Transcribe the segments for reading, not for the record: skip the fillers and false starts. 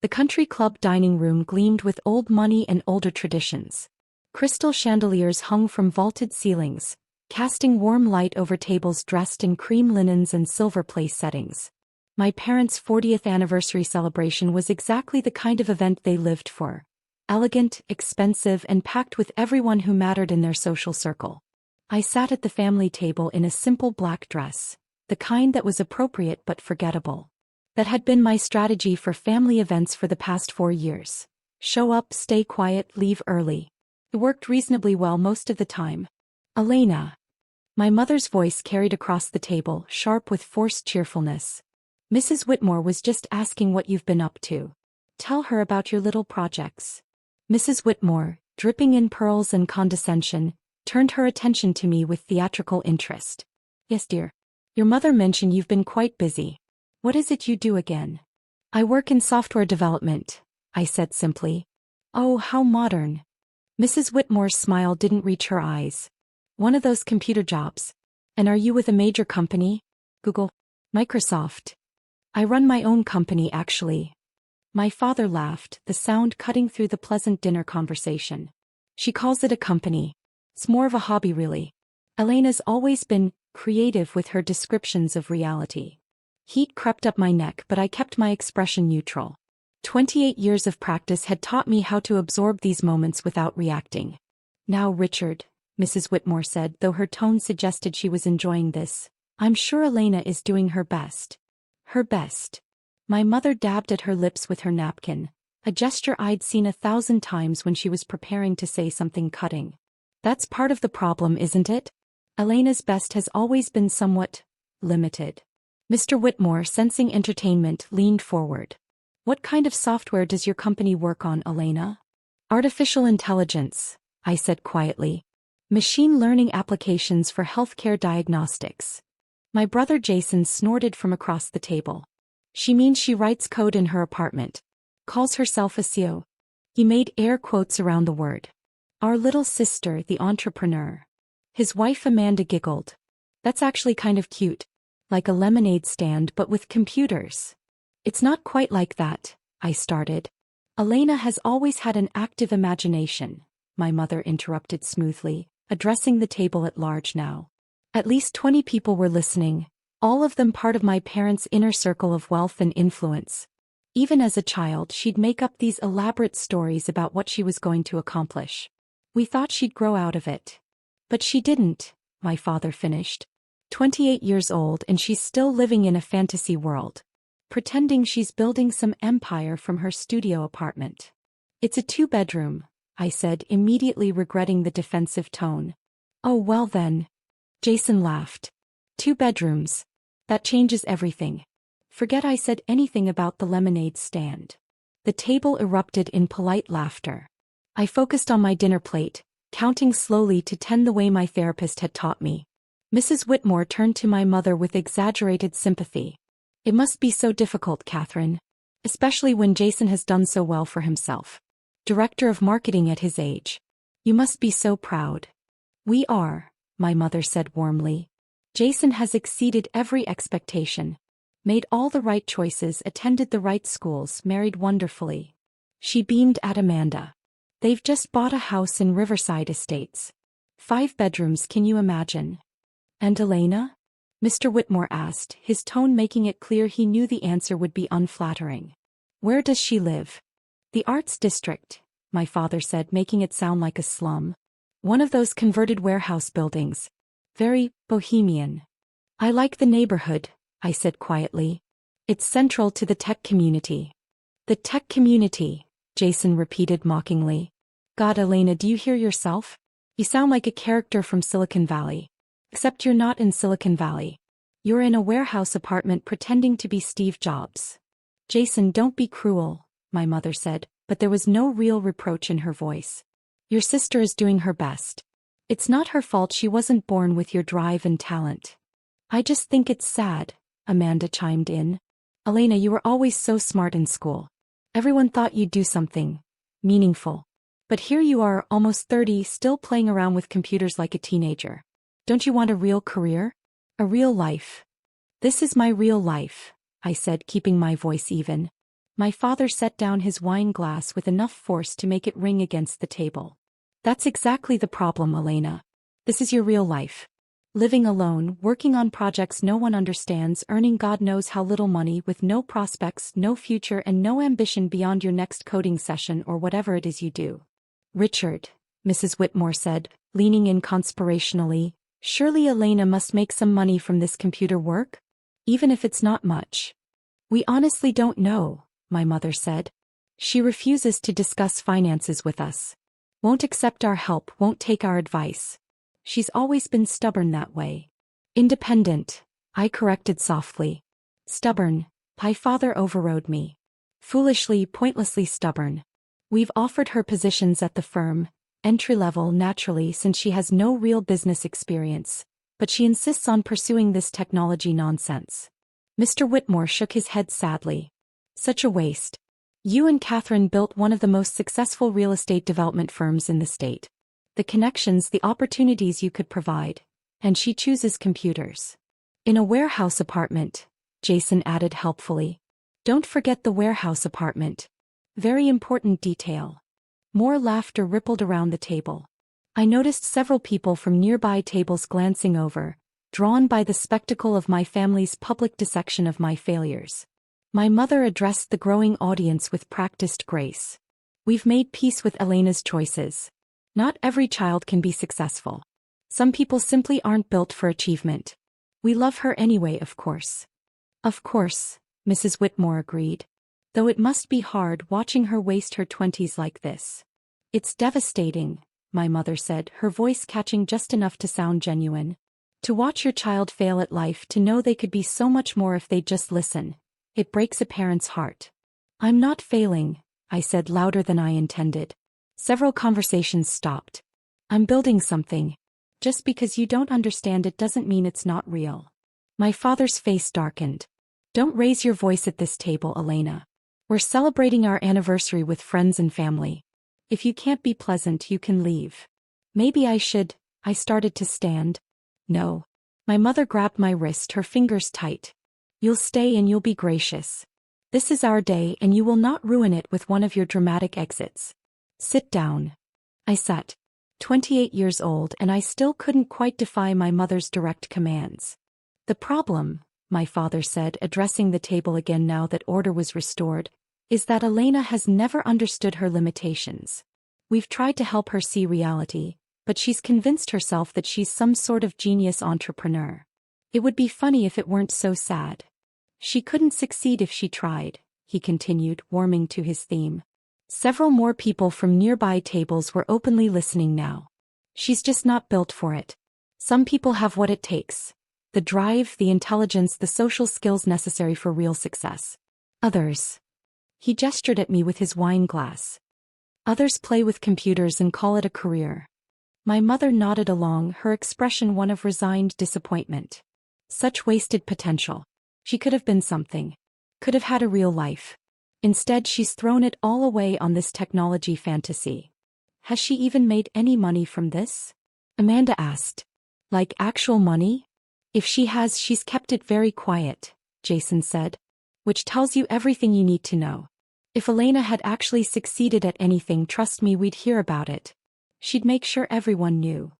The country club dining room gleamed with old money and older traditions. Crystal chandeliers hung from vaulted ceilings, casting warm light over tables dressed in cream linens and silver place settings. My parents' 40th anniversary celebration was exactly the kind of event they lived for. Elegant, expensive, and packed with everyone who mattered in their social circle. I sat at the family table in a simple black dress, the kind that was appropriate but forgettable. That had been my strategy for family events for the past 4 years. Show up, stay quiet, leave early. It worked reasonably well most of the time. Elena. My mother's voice carried across the table, sharp with forced cheerfulness. Mrs. Whitmore was just asking what you've been up to. Tell her about your little projects. Mrs. Whitmore, dripping in pearls and condescension, turned her attention to me with theatrical interest. Yes, dear. Your mother mentioned you've been quite busy. What is it you do again? I work in software development, I said simply. Oh, how modern. Mrs. Whitmore's smile didn't reach her eyes. One of those computer jobs. And are you with a major company? Google? Microsoft? I run my own company, actually. My father laughed, the sound cutting through the pleasant dinner conversation. She calls it a company. It's more of a hobby, really. Elena's always been creative with her descriptions of reality. Heat crept up my neck, but I kept my expression neutral. 28 years of practice had taught me how to absorb these moments without reacting. Now, Richard, Mrs. Whitmore said, though her tone suggested she was enjoying this, I'm sure Elena is doing her best. Her best. My mother dabbed at her lips with her napkin, a gesture I'd seen 1,000 times when she was preparing to say something cutting. That's part of the problem, isn't it? Elena's best has always been somewhat limited. Mr. Whitmore, sensing entertainment, leaned forward. What kind of software does your company work on, Elena? Artificial intelligence, I said quietly. Machine learning applications for healthcare diagnostics. My brother Jason snorted from across the table. She means she writes code in her apartment. Calls herself a CEO. He made air quotes around the word. Our little sister, the entrepreneur. His wife Amanda giggled. That's actually kind of cute. Like a lemonade stand but with computers. It's not quite like that, I started. Elena has always had an active imagination, my mother interrupted smoothly, addressing the table at large now. At least 20 people were listening, all of them part of my parents' inner circle of wealth and influence. Even as a child, she'd make up these elaborate stories about what she was going to accomplish. We thought she'd grow out of it. But she didn't, my father finished. 28 years old and she's still living in a fantasy world. Pretending she's building some empire from her studio apartment. It's a 2-bedroom, I said, immediately regretting the defensive tone. Oh well then. Jason laughed. 2 bedrooms. That changes everything. Forget I said anything about the lemonade stand. The table erupted in polite laughter. I focused on my dinner plate, counting slowly to 10 the way my therapist had taught me. Mrs. Whitmore turned to my mother with exaggerated sympathy. It must be so difficult, Catherine. Especially when Jason has done so well for himself. Director of marketing at his age. You must be so proud. We are, my mother said warmly. Jason has exceeded every expectation. Made all the right choices, attended the right schools, married wonderfully. She beamed at Amanda. They've just bought a house in Riverside Estates. 5 bedrooms, can you imagine? And Elena? Mr. Whitmore asked, his tone making it clear he knew the answer would be unflattering. Where does she live? The Arts District, my father said, making it sound like a slum. One of those converted warehouse buildings. Very bohemian. I like the neighborhood, I said quietly. It's central to the tech community. The tech community, Jason repeated mockingly. God, Elena, do you hear yourself? You sound like a character from Silicon Valley. Except you're not in Silicon Valley. You're in a warehouse apartment pretending to be Steve Jobs. Jason, don't be cruel, my mother said, but there was no real reproach in her voice. Your sister is doing her best. It's not her fault she wasn't born with your drive and talent. I just think it's sad, Amanda chimed in. Elena, you were always so smart in school. Everyone thought you'd do something meaningful. But here you are, almost 30, still playing around with computers like a teenager. Don't you want a real career? A real life? This is my real life, I said, keeping my voice even. My father set down his wine glass with enough force to make it ring against the table. That's exactly the problem, Elena. This is your real life. Living alone, working on projects no one understands, earning God knows how little money with no prospects, no future and no ambition beyond your next coding session or whatever it is you do. Richard, Mrs. Whitmore said, leaning in conspirationally, surely Elena must make some money from this computer work? Even if it's not much. We honestly don't know, my mother said. She refuses to discuss finances with us. Won't accept our help, won't take our advice. She's always been stubborn that way. Independent, I corrected softly. Stubborn, my father overrode me. Foolishly, pointlessly stubborn. We've offered her positions at the firm, entry-level naturally since she has no real business experience, but she insists on pursuing this technology nonsense. Mr. Whitmore shook his head sadly. Such a waste. You and Catherine built one of the most successful real estate development firms in the state. The connections, the opportunities you could provide, and she chooses computers. In a warehouse apartment, Jason added helpfully. Don't forget the warehouse apartment. Very important detail. More laughter rippled around the table. I noticed several people from nearby tables glancing over, drawn by the spectacle of my family's public dissection of my failures. My mother addressed the growing audience with practiced grace. We've made peace with Elena's choices. Not every child can be successful. Some people simply aren't built for achievement. We love her anyway, of course. Of course, Mrs. Whitmore agreed. Though it must be hard watching her waste her 20s like this. It's devastating, my mother said, her voice catching just enough to sound genuine. To watch your child fail at life, to know they could be so much more if they'd just listen. It breaks a parent's heart. I'm not failing, I said louder than I intended. Several conversations stopped. I'm building something. Just because you don't understand it doesn't mean it's not real. My father's face darkened. Don't raise your voice at this table, Elena. We're celebrating our anniversary with friends and family. If you can't be pleasant, you can leave. Maybe I should. I started to stand. No. My mother grabbed my wrist, her fingers tight. You'll stay and you'll be gracious. This is our day and you will not ruin it with one of your dramatic exits. Sit down. I sat. 28 years old and I still couldn't quite defy my mother's direct commands. The problem, my father said, addressing the table again now that order was restored, is that Elena has never understood her limitations. We've tried to help her see reality, but she's convinced herself that she's some sort of genius entrepreneur. It would be funny if it weren't so sad. She couldn't succeed if she tried, he continued, warming to his theme. Several more people from nearby tables were openly listening now. She's just not built for it. Some people have what it takes. The drive, the intelligence, the social skills necessary for real success. Others. He gestured at me with his wine glass. Others play with computers and call it a career. My mother nodded along, her expression one of resigned disappointment. Such wasted potential. She could have been something. Could have had a real life. Instead, she's thrown it all away on this technology fantasy. Has she even made any money from this? Amanda asked. Like actual money? If she has, she's kept it very quiet, Jason said. Which tells you everything you need to know. If Elena had actually succeeded at anything, trust me, we'd hear about it. She'd make sure everyone knew.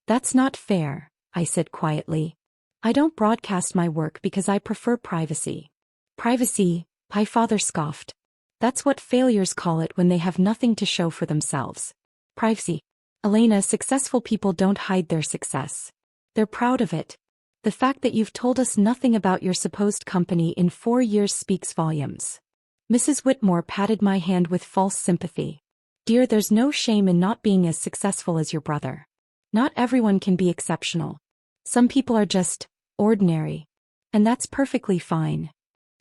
That's not fair, I said quietly. I don't broadcast my work because I prefer privacy. Privacy, my father scoffed. That's what failures call it when they have nothing to show for themselves. Privacy. Elena, successful people don't hide their success. They're proud of it. The fact that you've told us nothing about your supposed company in 4 years speaks volumes. Mrs. Whitmore patted my hand with false sympathy. Dear, there's no shame in not being as successful as your brother. Not everyone can be exceptional. Some people are just ordinary. And that's perfectly fine.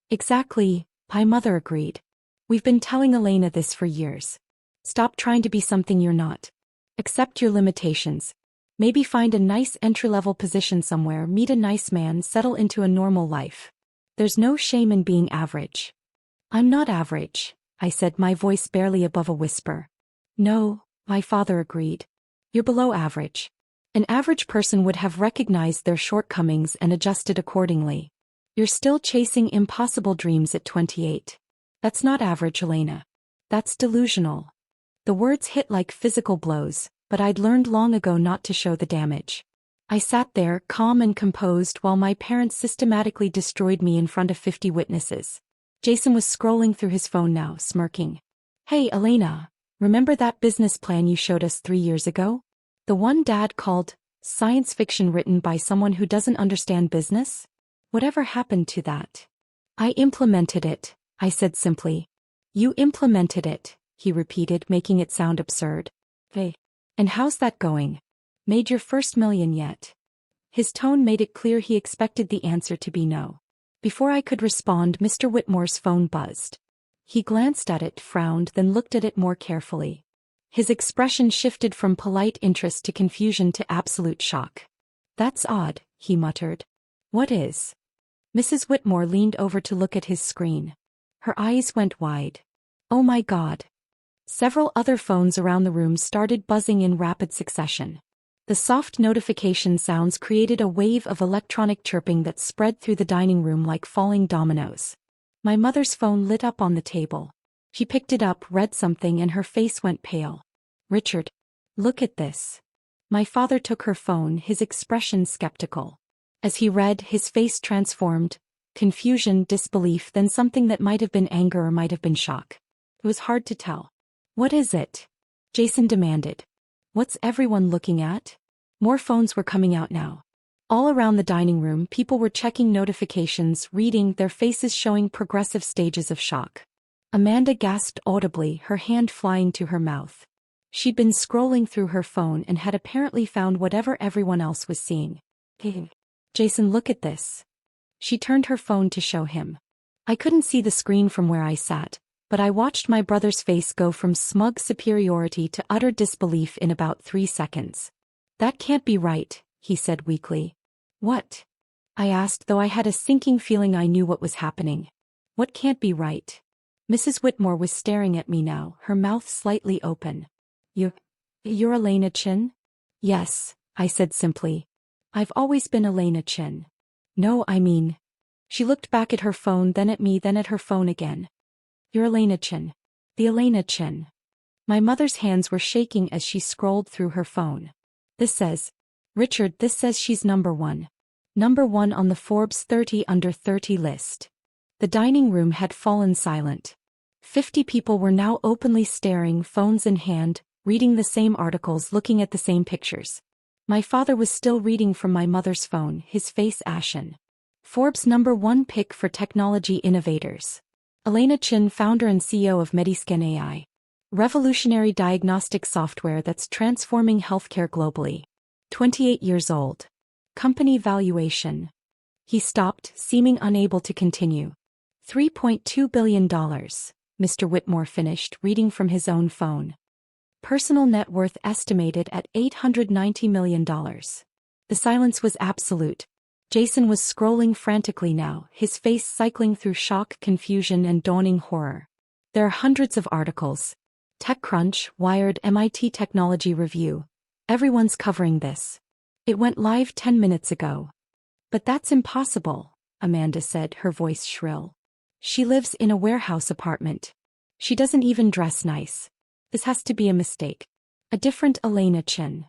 Exactly, my mother agreed. We've been telling Elena this for years. Stop trying to be something you're not. Accept your limitations. Maybe find a nice entry-level position somewhere, meet a nice man, settle into a normal life. There's no shame in being average. I'm not average, I said, my voice barely above a whisper. No, my father agreed. You're below average. An average person would have recognized their shortcomings and adjusted accordingly. You're still chasing impossible dreams at 28. That's not average, Elena. That's delusional. The words hit like physical blows, but I'd learned long ago not to show the damage. I sat there, calm and composed, while my parents systematically destroyed me in front of 50 witnesses. Jason was scrolling through his phone now, smirking. Hey, Elena, remember that business plan you showed us 3 years ago? The one Dad called science fiction written by someone who doesn't understand business? Whatever happened to that? I implemented it, I said simply. You implemented it, he repeated, making it sound absurd. Hey. And how's that going? Made your first million yet? His tone made it clear he expected the answer to be no. Before I could respond, Mr. Whitmore's phone buzzed. He glanced at it, frowned, then looked at it more carefully. His expression shifted from polite interest to confusion to absolute shock. That's odd, he muttered. What is? Mrs. Whitmore leaned over to look at his screen. Her eyes went wide. Oh my God. Several other phones around the room started buzzing in rapid succession. The soft notification sounds created a wave of electronic chirping that spread through the dining room like falling dominoes. My mother's phone lit up on the table. She picked it up, read something, and her face went pale. Richard, look at this. My father took her phone, his expression skeptical. As he read, his face transformed, confusion, disbelief, then something that might have been anger or might have been shock. It was hard to tell. What is it? Jason demanded. What's everyone looking at? More phones were coming out now. All around the dining room, people were checking notifications, reading, their faces showing progressive stages of shock. Amanda gasped audibly, her hand flying to her mouth. She'd been scrolling through her phone and had apparently found whatever everyone else was seeing. Hey, Jason, look at this. She turned her phone to show him. I couldn't see the screen from where I sat, but I watched my brother's face go from smug superiority to utter disbelief in about 3 seconds. That can't be right, he said weakly. What? I asked, though I had a sinking feeling I knew what was happening. What can't be right? Mrs. Whitmore was staring at me now, her mouth slightly open. You're Elena Chin? Yes, I said simply. I've always been Elena Chin. No, I mean. She looked back at her phone, then at me, then at her phone again. You're Elena Chin. The Elena Chin. My mother's hands were shaking as she scrolled through her phone. This says, Richard, this says she's number 1. Number 1 on the Forbes 30 under 30 list. The dining room had fallen silent. 50 people were now openly staring, phones in hand, reading the same articles, looking at the same pictures. My father was still reading from my mother's phone, his face ashen. Forbes number 1 pick for technology innovators. Elena Chin, founder and CEO of Mediscan.ai. Revolutionary diagnostic software that's transforming healthcare globally. 28 years old. Company valuation. He stopped, seeming unable to continue. $3.2 billion, Mr. Whitmore finished, reading from his own phone. Personal net worth estimated at $890 million. The silence was absolute. Jason was scrolling frantically now, his face cycling through shock, confusion, and dawning horror. There are hundreds of articles. TechCrunch, Wired, MIT Technology Review. Everyone's covering this. It went live 10 minutes ago. But that's impossible, Amanda said, her voice shrill. She lives in a warehouse apartment. She doesn't even dress nice. This has to be a mistake. A different Elena Chin.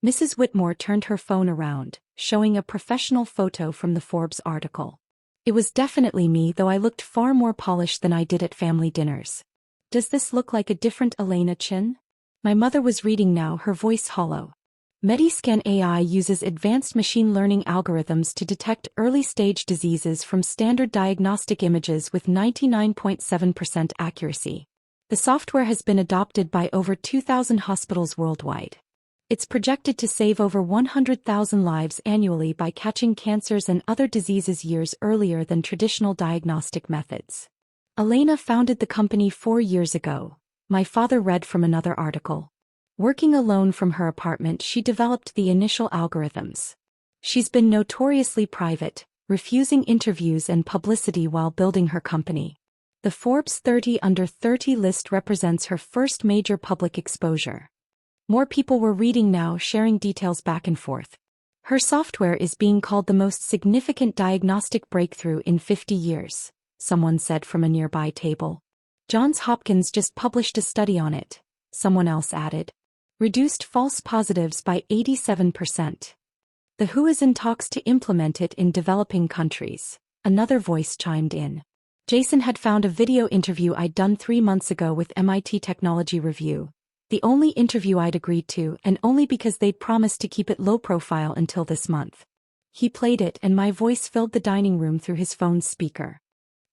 Mrs. Whitmore turned her phone around, showing a professional photo from the Forbes article. It was definitely me, though I looked far more polished than I did at family dinners. Does this look like a different Elena Chin? My mother was reading now, her voice hollow. Mediscan.ai uses advanced machine learning algorithms to detect early-stage diseases from standard diagnostic images with 99.7% accuracy. The software has been adopted by over 2,000 hospitals worldwide. It's projected to save over 100,000 lives annually by catching cancers and other diseases years earlier than traditional diagnostic methods. Elena founded the company 4 years ago, my father read from another article. Working alone from her apartment, she developed the initial algorithms. She's been notoriously private, refusing interviews and publicity while building her company. The Forbes 30 under 30 list represents her first major public exposure. More people were reading now, sharing details back and forth. Her software is being called the most significant diagnostic breakthrough in 50 years, someone said from a nearby table. Johns Hopkins just published a study on it, someone else added. Reduced false positives by 87%. The WHO is in talks to implement it in developing countries, another voice chimed in. Jason had found a video interview I'd done 3 months ago with MIT Technology Review, the only interview I'd agreed to and only because they'd promised to keep it low profile until this month. He played it and my voice filled the dining room through his phone's speaker.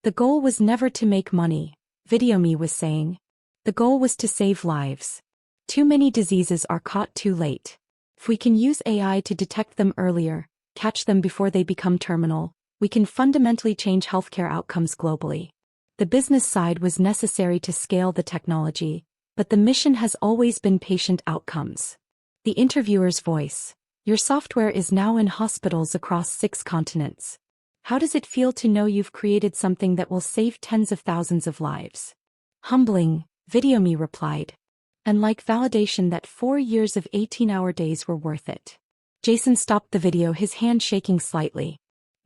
The goal was never to make money, Video Me was saying. The goal was to save lives. Too many diseases are caught too late. If we can use AI to detect them earlier, catch them before they become terminal, we can fundamentally change healthcare outcomes globally. The business side was necessary to scale the technology, but the mission has always been patient outcomes. The interviewer's voice. Your software is now in hospitals across 6 continents. How does it feel to know you've created something that will save tens of thousands of lives? Humbling, Video Me replied. And like validation that 4 years of 18-hour days were worth it. Jason stopped the video, his hand shaking slightly.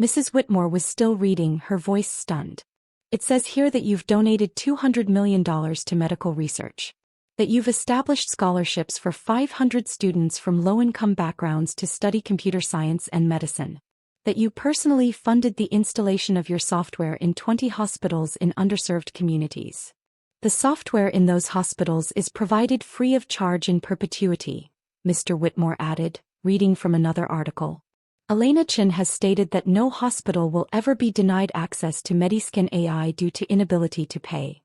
Mrs. Whitmore was still reading, her voice stunned. It says here that you've donated $200 million to medical research. That you've established scholarships for 500 students from low-income backgrounds to study computer science and medicine. That you personally funded the installation of your software in 20 hospitals in underserved communities. The software in those hospitals is provided free of charge in perpetuity, Mr. Whitmore added, reading from another article. Elena has stated that no hospital will ever be denied access to Mediscan AI due to inability to pay.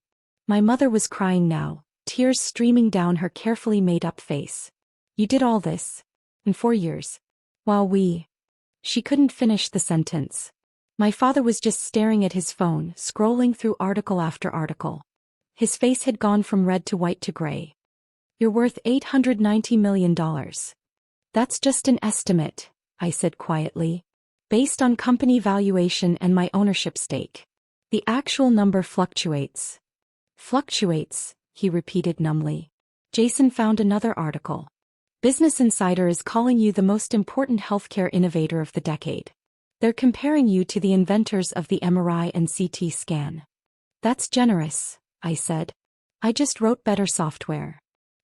My mother was crying now, tears streaming down her carefully made-up face. You did all this? In 4 years. While we... She couldn't finish the sentence. My father was just staring at his phone, scrolling through article after article. His face had gone from red to white to gray. You're worth $890 million. That's just an estimate, I said quietly. Based on company valuation and my ownership stake. The actual number fluctuates. Fluctuates, he repeated numbly. Jason found another article. Business Insider is calling you the most important healthcare innovator of the decade. They're comparing you to the inventors of the MRI and CT scan. That's generous, I said. I just wrote better software.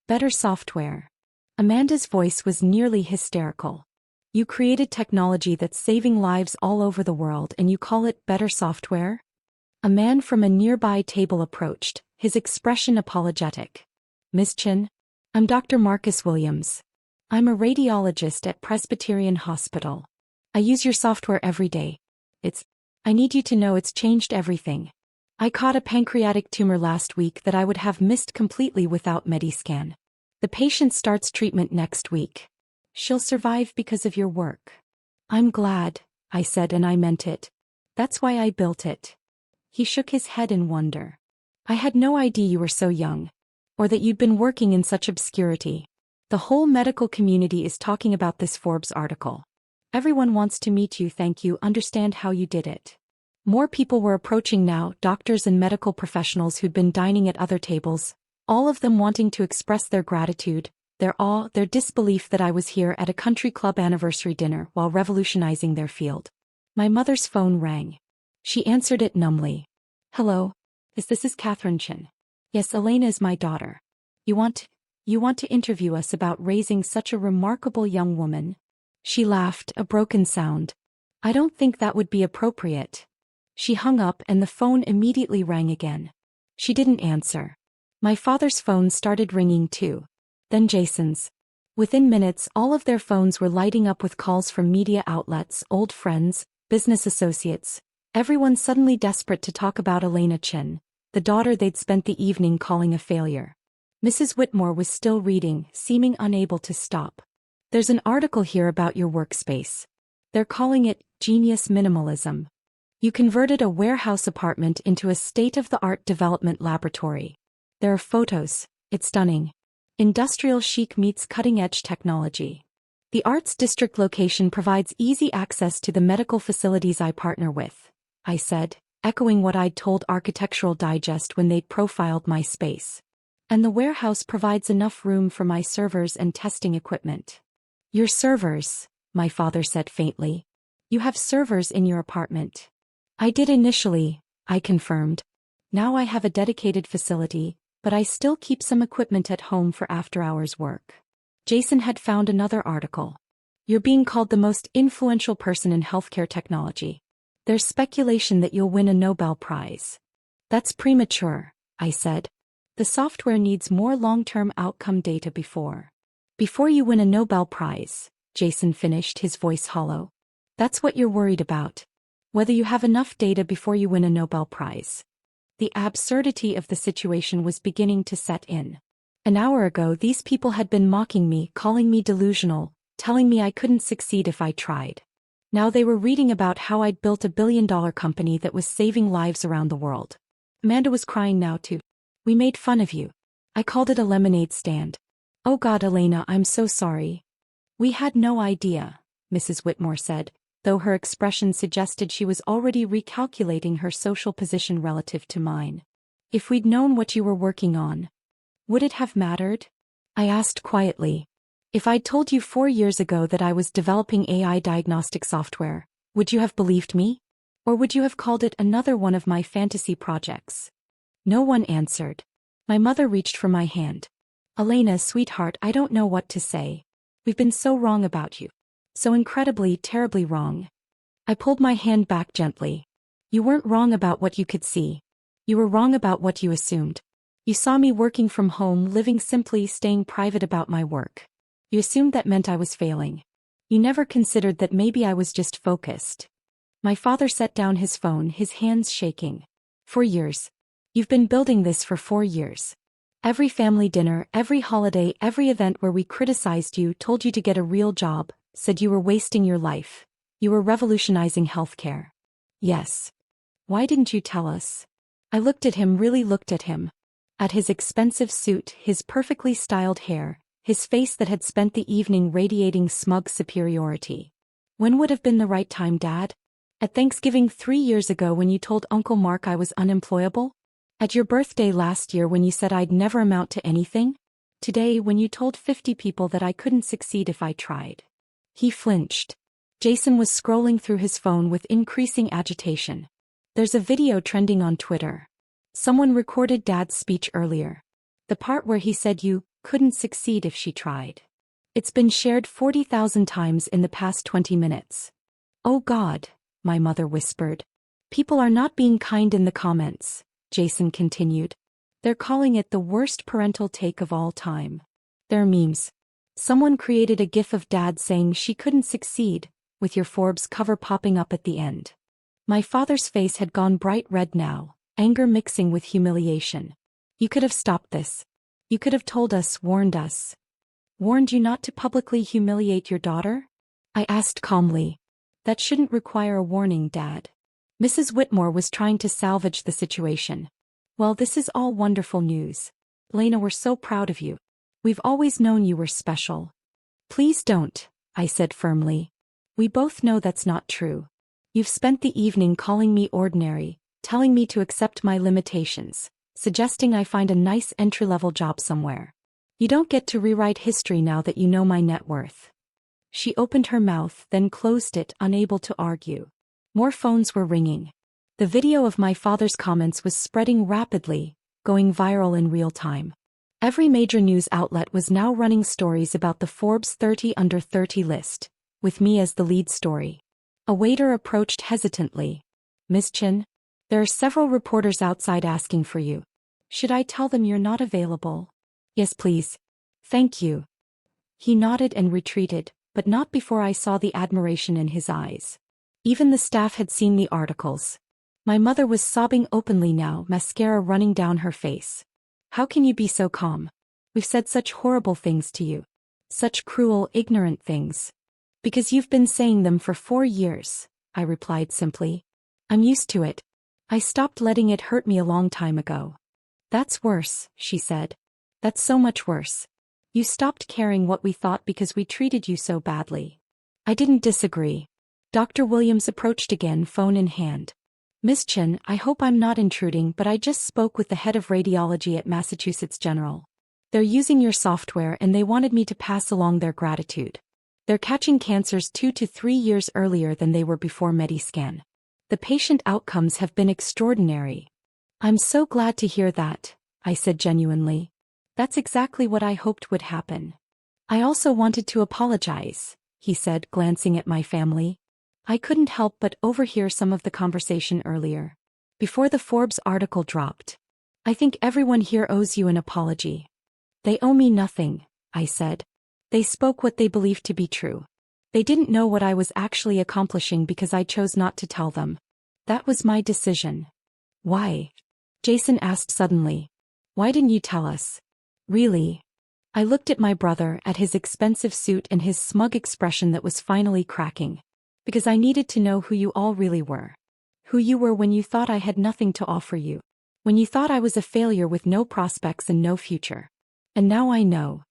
Better software. Amanda's voice was nearly hysterical. You created technology that's saving lives all over the world and you call it better software? A man from a nearby table approached, his expression apologetic. Miss Chin? I'm Dr. Marcus Williams. I'm a radiologist at Presbyterian Hospital. I use your software every day. I need you to know it's changed everything. I caught a pancreatic tumor last week that I would have missed completely without Mediscan. The patient starts treatment next week. She'll survive because of your work. I'm glad, I said, and I meant it. That's why I built it. He shook his head in wonder. I had no idea you were so young. Or that you'd been working in such obscurity. The whole medical community is talking about this Forbes article. Everyone wants to meet you, thank you, understand how you did it. More people were approaching now, doctors and medical professionals who'd been dining at other tables, all of them wanting to express their gratitude, their awe, their disbelief that I was here at a country club anniversary dinner while revolutionizing their field. My mother's phone rang. She answered it numbly. Hello? This is Catherine Chin. Yes, Elena is my daughter. You want to interview us about raising such a remarkable young woman? She laughed, a broken sound. I don't think that would be appropriate. She hung up and the phone immediately rang again. She didn't answer. My father's phone started ringing too. Then Jason's. Within minutes, all of their phones were lighting up with calls from media outlets, old friends, business associates, everyone suddenly desperate to talk about Elena Chin, the daughter they'd spent the evening calling a failure. Mrs. Whitmore was still reading, seeming unable to stop. There's an article here about your workspace. They're calling it genius minimalism. You converted a warehouse apartment into a state-of-the-art development laboratory. There are photos. It's stunning. Industrial chic meets cutting-edge technology. The Arts District location provides easy access to the medical facilities I partner with, I said, echoing what I'd told Architectural Digest when they'd profiled my space. And the warehouse provides enough room for my servers and testing equipment. Your servers, my father said faintly. You have servers in your apartment. I did initially, I confirmed. Now I have a dedicated facility, but I still keep some equipment at home for after-hours work. Jason had found another article. You're being called the most influential person in healthcare technology. There's speculation that you'll win a Nobel Prize. That's premature, I said. The software needs more long-term outcome data before you win a Nobel Prize, Jason finished, his voice hollow. That's what you're worried about. Whether you have enough data before you win a Nobel Prize. The absurdity of the situation was beginning to set in. An hour ago, these people had been mocking me, calling me delusional, telling me I couldn't succeed if I tried. Now they were reading about how I'd built a billion-dollar company that was saving lives around the world. Amanda was crying now too. We made fun of you. I called it a lemonade stand. Oh God, Elena, I'm so sorry. We had no idea, Mrs. Whitmore said, though her expression suggested she was already recalculating her social position relative to mine. If we'd known what you were working on, would it have mattered? I asked quietly. If I'd told you 4 years ago that I was developing AI diagnostic software, would you have believed me? Or would you have called it another one of my fantasy projects? No one answered. My mother reached for my hand. Elena, sweetheart, I don't know what to say. We've been so wrong about you. So incredibly, terribly wrong. I pulled my hand back gently. You weren't wrong about what you could see. You were wrong about what you assumed. You saw me working from home, living simply, staying private about my work. You assumed that meant I was failing. You never considered that maybe I was just focused. My father set down his phone, his hands shaking. 4 years. You've been building this for 4 years. Every family dinner, every holiday, every event where we criticized you, told you to get a real job, said you were wasting your life. You were revolutionizing healthcare. Yes. Why didn't you tell us? I looked at him, really looked at him. At his expensive suit, his perfectly styled hair, his face that had spent the evening radiating smug superiority. When would have been the right time, Dad? At Thanksgiving 3 years ago when you told Uncle Mark I was unemployable? At your birthday last year when you said I'd never amount to anything? Today when you told 50 people that I couldn't succeed if I tried? He flinched. Jason was scrolling through his phone with increasing agitation. There's a video trending on Twitter. Someone recorded Dad's speech earlier. The part where he said you couldn't succeed if she tried. It's been shared 40,000 times in the past 20 minutes. Oh God, my mother whispered. People are not being kind in the comments, Jason continued. They're calling it the worst parental take of all time. They're memes. Someone created a gif of Dad saying she couldn't succeed, with your Forbes cover popping up at the end. My father's face had gone bright red now, anger mixing with humiliation. You could have stopped this. You could have told us, warned us. Warned you not to publicly humiliate your daughter? I asked calmly. That shouldn't require a warning, Dad. Mrs. Whitmore was trying to salvage the situation. Well, this is all wonderful news. Elena, we're so proud of you. We've always known you were special. Please don't, I said firmly. We both know that's not true. You've spent the evening calling me ordinary, telling me to accept my limitations, suggesting I find a nice entry-level job somewhere. You don't get to rewrite history now that you know my net worth. She opened her mouth, then closed it, unable to argue. More phones were ringing. The video of my father's comments was spreading rapidly, going viral in real time. Every major news outlet was now running stories about the Forbes 30 under 30 list, with me as the lead story. A waiter approached hesitantly. Miss Chin, there are several reporters outside asking for you. Should I tell them you're not available? Yes, please. Thank you. He nodded and retreated, but not before I saw the admiration in his eyes. Even the staff had seen the articles. My mother was sobbing openly now, mascara running down her face. How can you be so calm? We've said such horrible things to you. Such cruel, ignorant things. Because you've been saying them for 4 years, I replied simply. I'm used to it. I stopped letting it hurt me a long time ago. That's worse, she said. That's so much worse. You stopped caring what we thought because we treated you so badly. I didn't disagree. Dr. Williams approached again, phone in hand. Miss Chin, I hope I'm not intruding, but I just spoke with the head of radiology at Massachusetts General. They're using your software and they wanted me to pass along their gratitude. They're catching cancers 2 to 3 years earlier than they were before Mediscan. The patient outcomes have been extraordinary. I'm so glad to hear that, I said genuinely. That's exactly what I hoped would happen. I also wanted to apologize, he said, glancing at my family. I couldn't help but overhear some of the conversation earlier, before the Forbes article dropped. I think everyone here owes you an apology. They owe me nothing, I said. They spoke what they believed to be true. They didn't know what I was actually accomplishing because I chose not to tell them. That was my decision. Why? Jason asked suddenly. Why didn't you tell us? Really? I looked at my brother, at his expensive suit and his smug expression that was finally cracking. Because I needed to know who you all really were. Who you were when you thought I had nothing to offer you. When you thought I was a failure with no prospects and no future. And now I know.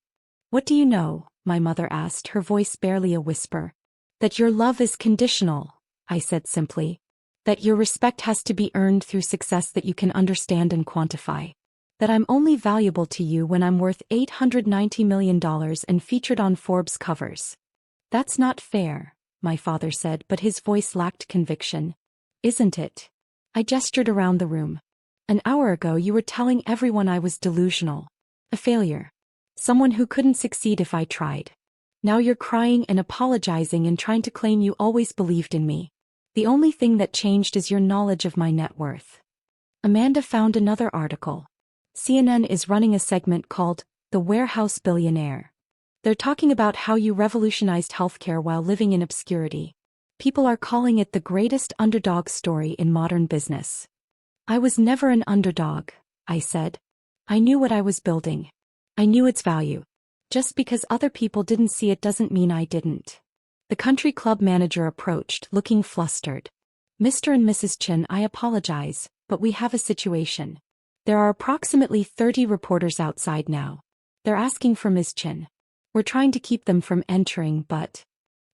What do you know? My mother asked, her voice barely a whisper. That your love is conditional, I said simply. That your respect has to be earned through success that you can understand and quantify. That I'm only valuable to you when I'm worth $890 million and featured on Forbes covers. That's not fair, my father said, but his voice lacked conviction. Isn't it? I gestured around the room. An hour ago you were telling everyone I was delusional. A failure. Someone who couldn't succeed if I tried. Now you're crying and apologizing and trying to claim you always believed in me. The only thing that changed is your knowledge of my net worth. Amanda found another article. CNN is running a segment called The Warehouse Billionaire. They're talking about how you revolutionized healthcare while living in obscurity. People are calling it the greatest underdog story in modern business. I was never an underdog, I said. I knew what I was building. I knew its value. Just because other people didn't see it doesn't mean I didn't. The country club manager approached, looking flustered. Mr. and Mrs. Chin, I apologize, but we have a situation. There are approximately 30 reporters outside now. They're asking for Ms. Chin. We're trying to keep them from entering, but...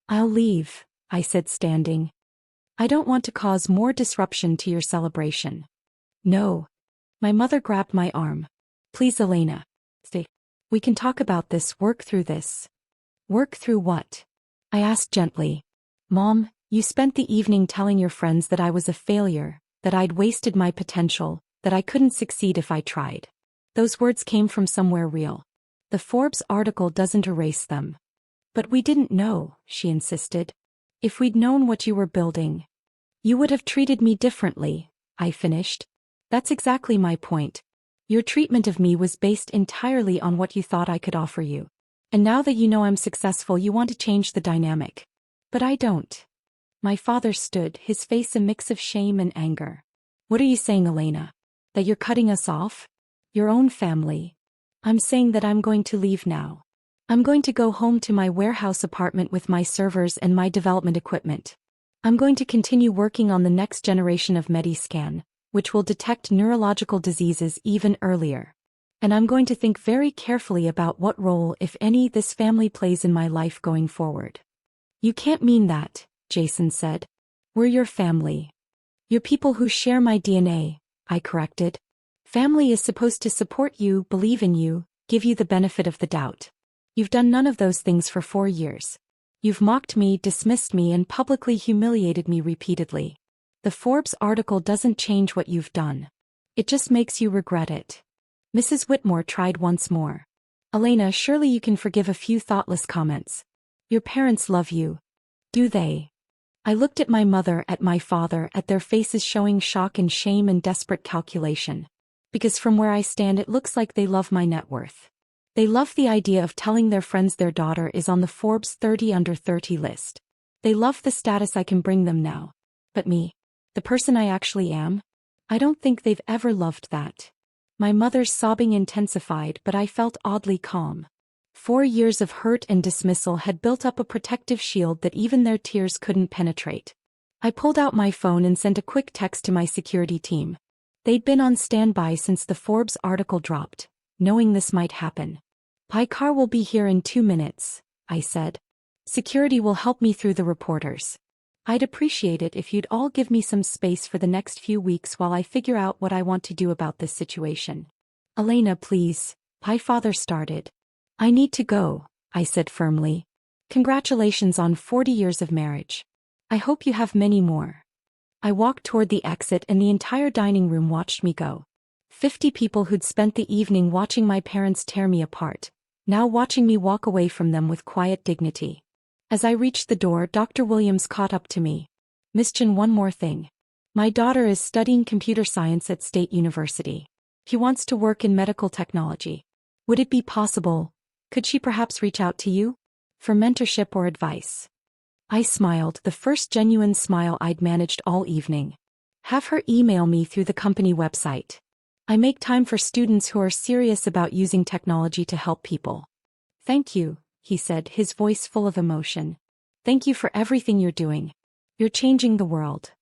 I'll leave, I said, standing. I don't want to cause more disruption to your celebration. No. My mother grabbed my arm. Please, Elena. Stay. We can talk about this, work through this. Work through what? I asked gently. Mom, you spent the evening telling your friends that I was a failure, that I'd wasted my potential, that I couldn't succeed if I tried. Those words came from somewhere real. The Forbes article doesn't erase them. But we didn't know, she insisted. If we'd known what you were building, you would have treated me differently, I finished. That's exactly my point. Your treatment of me was based entirely on what you thought I could offer you. And now that you know I'm successful, you want to change the dynamic. But I don't. My father stood, his face a mix of shame and anger. What are you saying, Elena? That you're cutting us off? Your own family? I'm saying that I'm going to leave now. I'm going to go home to my warehouse apartment with my servers and my development equipment. I'm going to continue working on the next generation of Mediscan, which will detect neurological diseases even earlier. And I'm going to think very carefully about what role, if any, this family plays in my life going forward. You can't mean that, Jason said. We're your family. You're people who share my DNA, I corrected. Family is supposed to support you, believe in you, give you the benefit of the doubt. You've done none of those things for 4 years. You've mocked me, dismissed me, and publicly humiliated me repeatedly. The Forbes article doesn't change what you've done. It just makes you regret it. Mrs. Whitmore tried once more. Elena, surely you can forgive a few thoughtless comments. Your parents love you. Do they? I looked at my mother, at my father, at their faces showing shock and shame and desperate calculation. Because from where I stand it looks like they love my net worth. They love the idea of telling their friends their daughter is on the Forbes 30 under 30 list. They love the status I can bring them now. But me, the person I actually am? I don't think they've ever loved that. My mother's sobbing intensified, but I felt oddly calm. 4 years of hurt and dismissal had built up a protective shield that even their tears couldn't penetrate. I pulled out my phone and sent a quick text to my security team. They'd been on standby since the Forbes article dropped, knowing this might happen. My car will be here in 2 minutes, I said. Security will help me through the reporters. I'd appreciate it if you'd all give me some space for the next few weeks while I figure out what I want to do about this situation. Elena, please, my father started. I need to go, I said firmly. Congratulations on 40 years of marriage. I hope you have many more. I walked toward the exit and the entire dining room watched me go. 50 people who'd spent the evening watching my parents tear me apart, now watching me walk away from them with quiet dignity. As I reached the door, Dr. Williams caught up to me. "Miss Chen, one more thing. My daughter is studying computer science at State University. She wants to work in medical technology. Would it be possible? Could she perhaps reach out to you for mentorship or advice?" I smiled, the first genuine smile I'd managed all evening. "Have her email me through the company website. I make time for students who are serious about using technology to help people." "Thank you," he said, his voice full of emotion. "Thank you for everything you're doing. You're changing the world."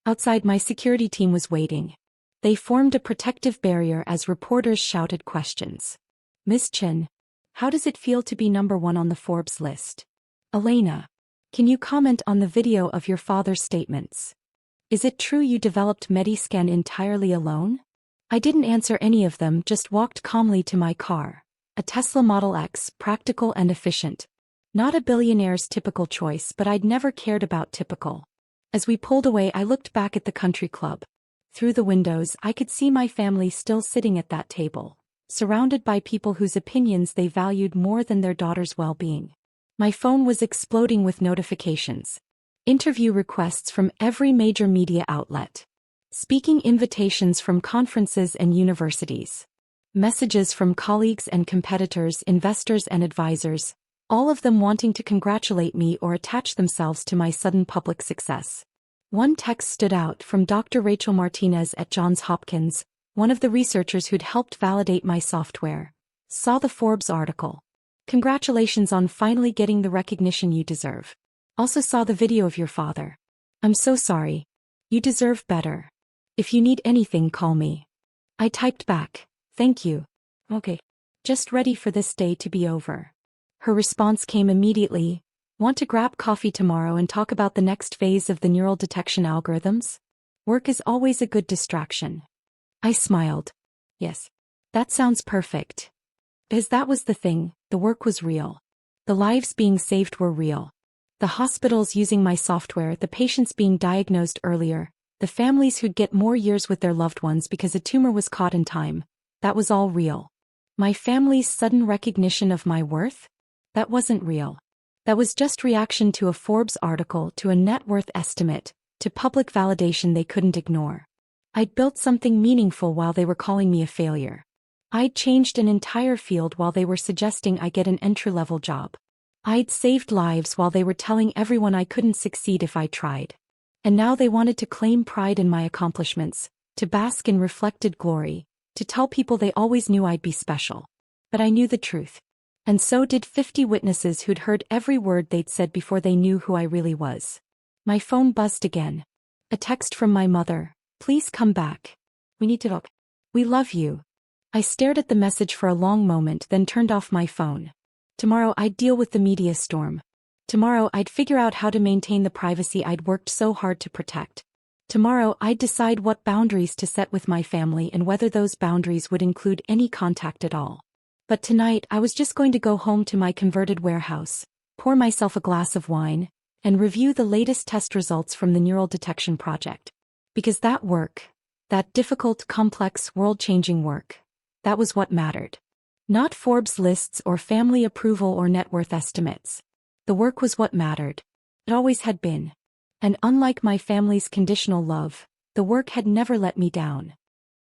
Outside, my security team was waiting. They formed a protective barrier as reporters shouted questions. "Miss Chen, how does it feel to be #1 on the Forbes list? Elena, can you comment on the video of your father's statements? Is it true you developed Mediscan entirely alone?" I didn't answer any of them, just walked calmly to my car. A Tesla Model X, practical and efficient. Not a billionaire's typical choice, but I'd never cared about typical. As we pulled away, I looked back at the country club. Through the windows, I could see my family still sitting at that table, surrounded by people whose opinions they valued more than their daughter's well-being. My phone was exploding with notifications. Interview requests from every major media outlet. Speaking invitations from conferences and universities. Messages from colleagues and competitors, investors and advisors, all of them wanting to congratulate me or attach themselves to my sudden public success. One text stood out from Dr. Rachel Martinez at Johns Hopkins, one of the researchers who'd helped validate my software. "Saw the Forbes article. Congratulations on finally getting the recognition you deserve. Also saw the video of your father. I'm so sorry. You deserve better. If you need anything, call me." I typed back, "Thank you. Okay. Just ready for this day to be over." Her response came immediately. "Want to grab coffee tomorrow and talk about the next phase of the neural detection algorithms? Work is always a good distraction." I smiled. "Yes. That sounds perfect." Because that was the thing, the work was real. The lives being saved were real. The hospitals using my software, the patients being diagnosed earlier, the families who'd get more years with their loved ones because a tumor was caught in time, that was all real. My family's sudden recognition of my worth? That wasn't real. That was just reaction to a Forbes article, to a net worth estimate, to public validation they couldn't ignore. I'd built something meaningful while they were calling me a failure. I'd changed an entire field while they were suggesting I get an entry-level job. I'd saved lives while they were telling everyone I couldn't succeed if I tried. And now they wanted to claim pride in my accomplishments, to bask in reflected glory, to tell people they always knew I'd be special. But I knew the truth. And so did 50 witnesses who'd heard every word they'd said before they knew who I really was. My phone buzzed again. A text from my mother. "Please come back. We need to talk. We love you." I stared at the message for a long moment, then turned off my phone. Tomorrow I'd deal with the media storm. Tomorrow I'd figure out how to maintain the privacy I'd worked so hard to protect. Tomorrow I'd decide what boundaries to set with my family and whether those boundaries would include any contact at all. But tonight I was just going to go home to my converted warehouse, pour myself a glass of wine, and review the latest test results from the neural detection project. Because that work, that difficult, complex, world-changing work, that was what mattered. Not Forbes lists or family approval or net worth estimates. The work was what mattered. It always had been. And unlike my family's conditional love, the work had never let me down.